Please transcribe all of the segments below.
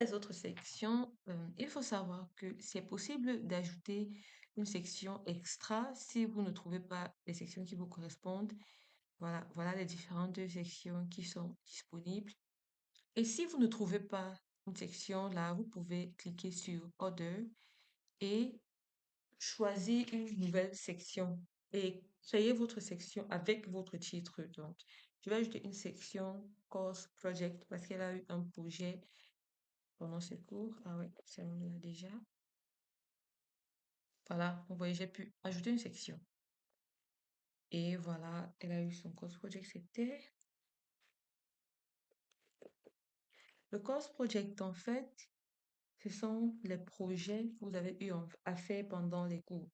Les autres sections, il faut savoir que c'est possible d'ajouter une section extra si vous ne trouvez pas les sections qui vous correspondent. Voilà les différentes sections qui sont disponibles. Et si vous ne trouvez pas une section là, vous pouvez cliquer sur Other et choisir une nouvelle section et créer votre section avec votre titre. Donc, je vais ajouter une section Course Project parce qu'elle a eu un projet pendant ce cours. Ah ouais, c'est là déjà. Voilà, vous voyez, j'ai pu ajouter une section. Et voilà, elle a eu son course project, c'était le course project en fait, ce sont les projets que vous avez eu à faire pendant les cours.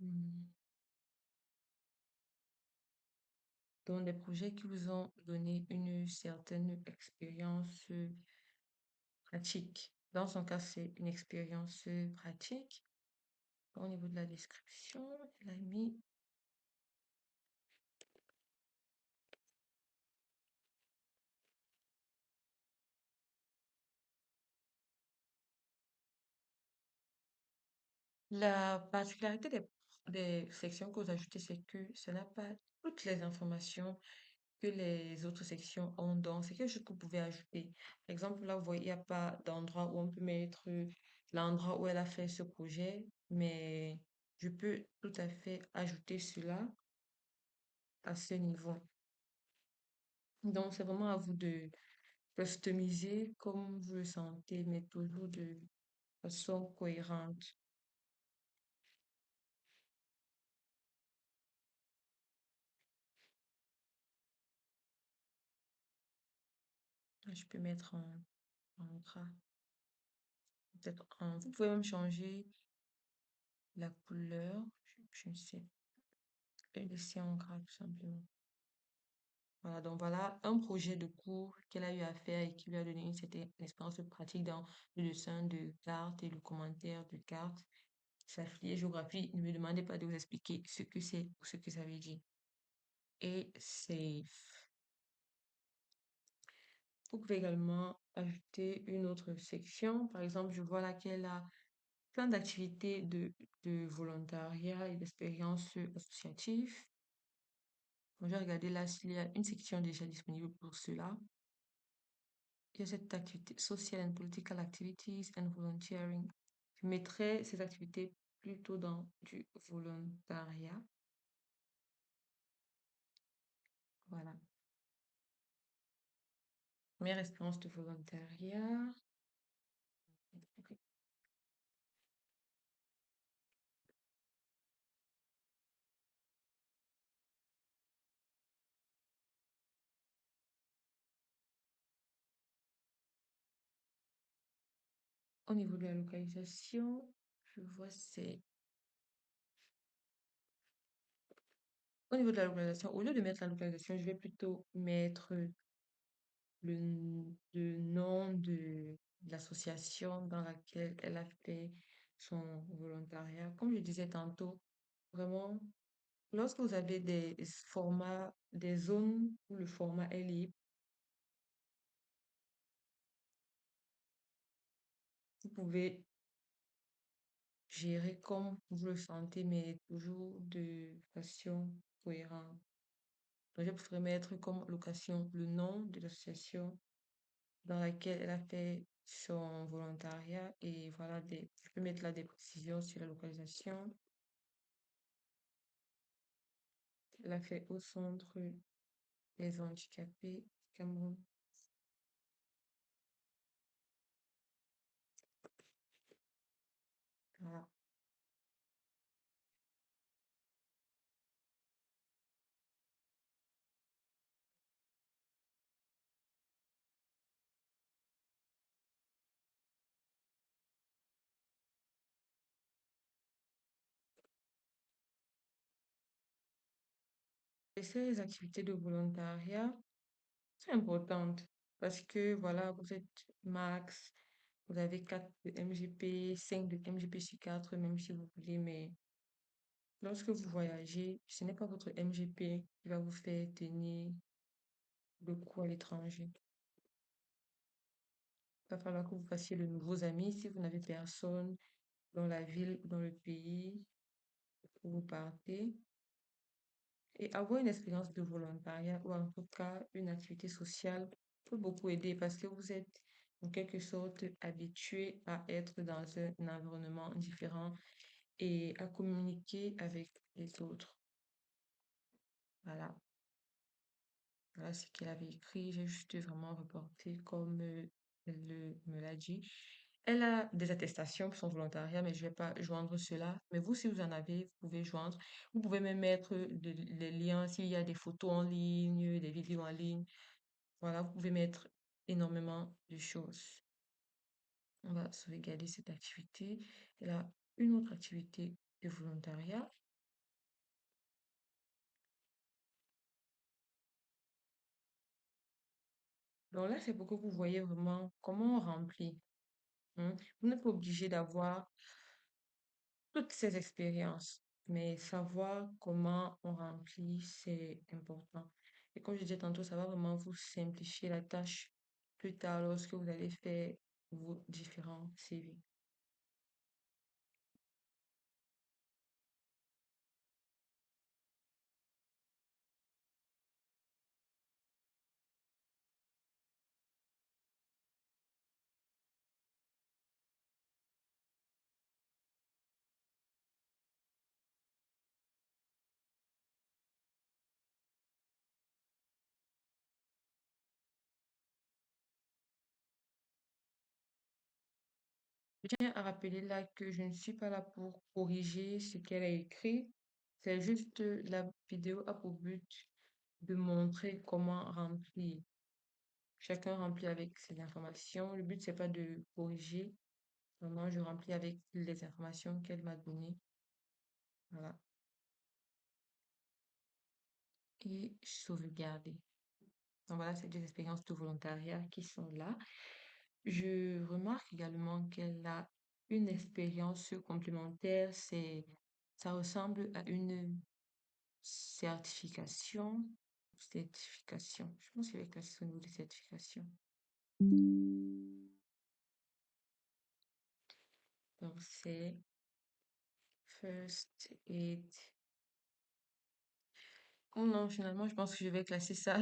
Hmm. Donc, des projets qui vous ont donné une certaine expérience pratique. Dans son cas, c'est une expérience pratique. Au niveau de la description, elle a mis la particularité des sections que vous ajoutez, c'est que ça n'a pas toutes les informations que les autres sections ont. Donc, c'est quelque chose que vous pouvez ajouter. Par exemple, là, vous voyez, il n'y a pas d'endroit où on peut mettre l'endroit où elle a fait ce projet, mais je peux tout à fait ajouter cela à ce niveau. Donc, c'est vraiment à vous de customiser comme vous le sentez, mais toujours de façon cohérente. Je peux mettre en gras. Peut-être vous pouvez même changer la couleur. Je ne sais pas. Laisser en gras tout simplement. Voilà, donc voilà un projet de cours qu'elle a eu à faire et qui lui a donné une certaine expérience pratique dans le dessin de cartes et le commentaire de cartes. Sa filière géographie, ne me demandez pas de vous expliquer ce que c'est ou ce que ça veut dire. Et c'est... Vous pouvez également ajouter une autre section. Par exemple, je vois là qu'elle a plein d'activités de volontariat et d'expériences associatives. Donc, je vais regarder là s'il y a une section déjà disponible pour cela. Il y a cette activité social and political activities and volunteering. Je mettrai ces activités plutôt dans du volontariat. Voilà. Première expérience de volontariat. Au niveau de la localisation, je vois c'est... Au niveau de la localisation, au lieu de mettre la localisation, je vais plutôt mettre le nom de l'association dans laquelle elle a fait son volontariat. Comme je disais tantôt, vraiment, lorsque vous avez des formats, des zones où le format est libre, vous pouvez gérer comme vous le sentez, mais toujours de façon cohérente. Donc, je pourrais mettre comme location le nom de l'association dans laquelle elle a fait son volontariat et voilà, je peux mettre là des précisions sur la localisation. Elle a fait au centre des handicapés Cameroun. Voilà. Et ces activités de volontariat sont importantes parce que voilà, vous êtes max, vous avez 4 de MGP, 5 de MGP sur 4, même si vous voulez, mais Lorsque vous voyagez, ce n'est pas votre MGP qui va vous faire tenir le coup à l'étranger. Il va falloir que vous fassiez de nouveaux amis si vous n'avez personne dans la ville ou dans le pays où vous partez. Et avoir une expérience de volontariat ou en tout cas une activité sociale peut beaucoup aider parce que vous êtes en quelque sorte habitué à être dans un environnement différent et à communiquer avec les autres. Voilà, voilà ce qu'elle avait écrit. J'ai juste vraiment reporté comme me l'a dit. Elle a des attestations pour son volontariat, mais je vais pas joindre cela. Mais vous, si vous en avez, vous pouvez joindre. Vous pouvez même mettre les liens s'il y a des photos en ligne, des vidéos en ligne. Voilà, vous pouvez mettre énormément de choses. On va sauvegarder cette activité. Elle a une autre activité de volontariat. Donc là, c'est pour que vous voyez vraiment comment on remplit, hein. Vous n'êtes pas obligé d'avoir toutes ces expériences, mais savoir comment on remplit, c'est important. Et comme je disais tantôt, ça va vraiment vous simplifier la tâche plus tard lorsque vous allez faire vos différents CV. Je tiens à rappeler là que je ne suis pas là pour corriger ce qu'elle a écrit. C'est juste la vidéo a pour but de montrer comment remplir. Chacun remplit avec ses informations. Le but, c'est pas de corriger. Vraiment, je remplis avec les informations qu'elle m'a données. Voilà. Et sauvegarder. Donc voilà, c'est des expériences de volontariat qui sont là. Je remarque également qu'elle a une expérience complémentaire. Ça ressemble à une certification. Certification. Je pense qu'il y avait classé au niveau de certification. Donc c'est First Aid. Oh non, finalement, je pense que je vais classer ça.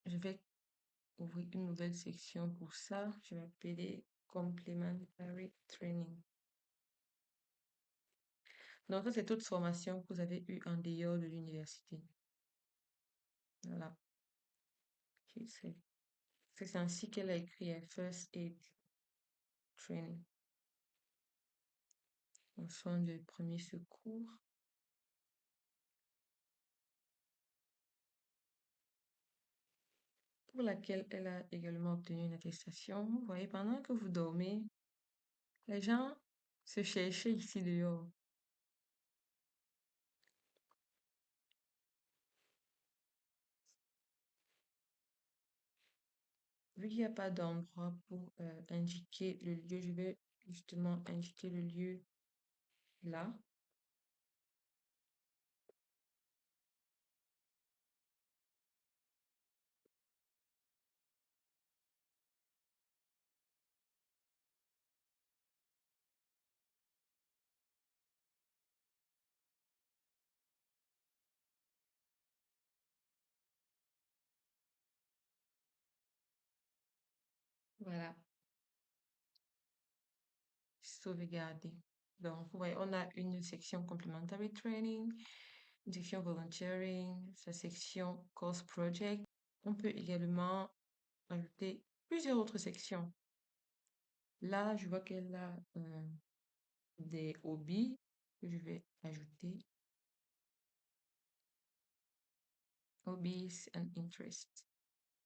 Je vais ouvrir une nouvelle section pour ça. Je vais appeler Complementary Training. Donc, ça, c'est toute formation que vous avez eue en dehors de l'université. Voilà. C'est ainsi qu'elle a écrit First Aid Training. En soins de premier secours, pour laquelle elle a également obtenu une attestation. Vous voyez, pendant que vous dormez, les gens se cherchaient ici dehors. Vu qu'il n'y a pas d'endroit pour indiquer le lieu, je vais justement indiquer le lieu là. Voilà, sauvegarder. Donc, vous voyez, on a une section complementary training, une section volunteering, sa section course project. On peut également ajouter plusieurs autres sections. Là, je vois qu'elle a des hobbies que je vais ajouter. Hobbies and interests.